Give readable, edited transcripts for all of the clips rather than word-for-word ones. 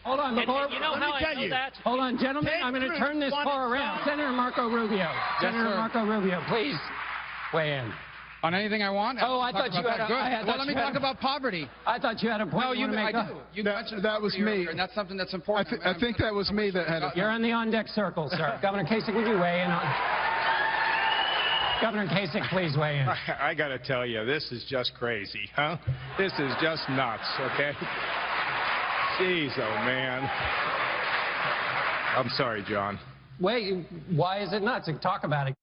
Hold on, before you know how I know that? Hold on, gentlemen. I'm going to turn this car around. Senator Marco Rubio. Senator Marco Rubio, please weigh in. On anything I want? Oh, I thought you had. Well, let me talk about poverty. I thought you had a point. No, I do. You mentioned that was me, and that's something that's important. I think that was me that had it. You're on the on-deck circle, sir. Governor Kasich, would you weigh in on? Governor Kasich, please weigh in. I got to tell you, this is just crazy, huh? This is just nuts, okay? Jeez, oh, man. I'm sorry, John. Wait, why is it nuts? Talk about it.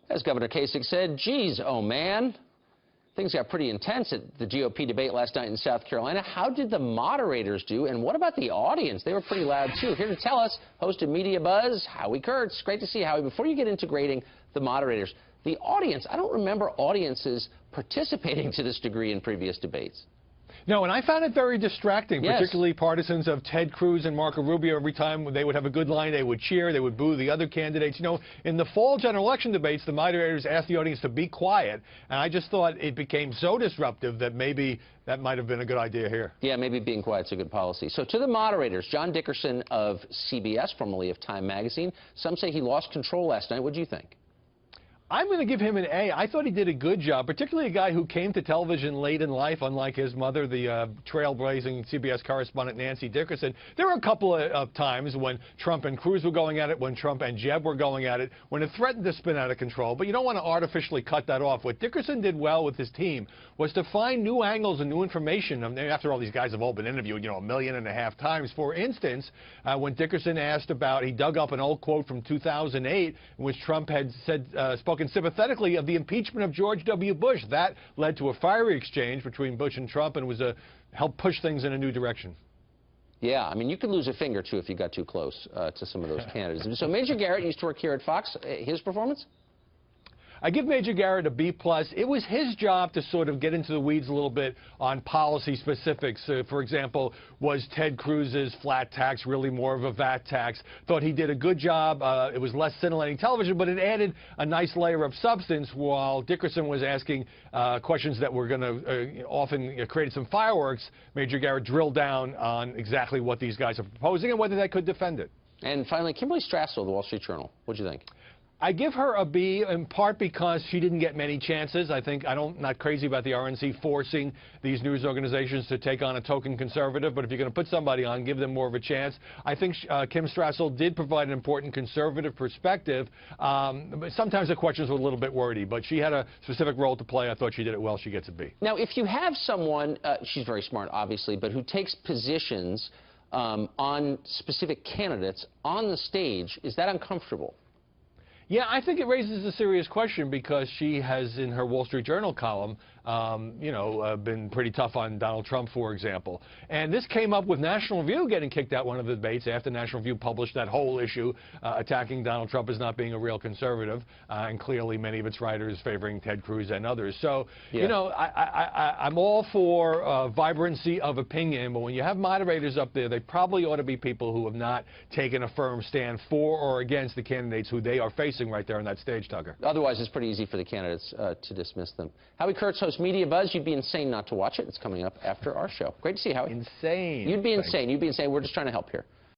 As Governor Kasich said, geez, oh, man. Things got pretty intense at the GOP debate last night in South Carolina. How did the moderators do, and what about the audience? They were pretty loud, too. Here to tell us, host of MediaBuzz, Howard Kurtz. Great to see you, Howie. Before you get into grading the moderators, the audience, I don't remember audiences participating to this degree in previous debates. No, and I found it very distracting, yes. particularly partisans of Ted Cruz and Marco Rubio. Every time they would have a good line, they would cheer, they would boo the other candidates. You know, in the fall general election debates, the moderators asked the audience to be quiet, and I just thought it became so disruptive that maybe that might have been a good idea here. Yeah, maybe being quiet's a good policy. So to the moderators, John Dickerson of CBS, formerly of Time Magazine, some say he lost control last night. What do you think? I'm going to give him an A. I thought he did a good job, particularly a guy who came to television late in life, unlike his mother, the trailblazing CBS correspondent Nancy Dickerson. There were a couple of times when Trump and Cruz were going at it, when Trump and Jeb were going at it, when it threatened to spin out of control. But you don't want to artificially cut that off. What Dickerson did well with his team was to find new angles and new information. I mean, after all, these guys have all been interviewed, you know, 1.5 million times. For instance, when Dickerson asked about, he dug up an old quote from 2008 in which Trump had said, spoken sympathetically of the impeachment of George W. Bush. That led to a fiery exchange between Bush and Trump and was helped push things in a new direction. Yeah, I mean, you could lose a finger, too, if you got too close to some of those candidates. So Major Garrett used to work here at Fox. His performance? I give Major Garrett a B+. It was his job to sort of get into the weeds a little bit on policy specifics. For example, was Ted Cruz's flat tax really more of a VAT tax? Thought he did a good job. It was less scintillating television, but it added a nice layer of substance while Dickerson was asking questions that were going to often create some fireworks. Major Garrett drilled down on exactly what these guys are proposing and whether they could defend it. And finally, Kimberly Strassel of the Wall Street Journal. What do you think? I give her a B in part because she didn't get many chances. I'm not crazy about the RNC forcing these news organizations to take on a token conservative, but if you're going to put somebody on, give them more of a chance. I think Kim Strassel did provide an important conservative perspective, but sometimes the questions were a little bit wordy, but she had a specific role to play. I thought she did it well. She gets a B. Now, if you have someone, she's very smart, obviously, but who takes positions on specific candidates on the stage, is that uncomfortable? Yeah, I think it raises a serious question because she has, in her Wall Street Journal column, been pretty tough on Donald Trump, for example. And this came up with National Review getting kicked out one of the debates after National Review published that whole issue attacking Donald Trump as not being a real conservative, and clearly many of its writers favoring Ted Cruz and others. So, yeah. You know, I'm all for vibrancy of opinion, but when you have moderators up there, they probably ought to be people who have not taken a firm stand for or against the candidates who they are facing right there on that stage, Tucker. Otherwise, it's pretty easy for the candidates to dismiss them. Howie Kurtz hosts MediaBuzz. You'd be insane not to watch it. It's coming up after our show. Great to see you, Howie. Insane. You'd be insane. You'd be insane. We're just trying to help here.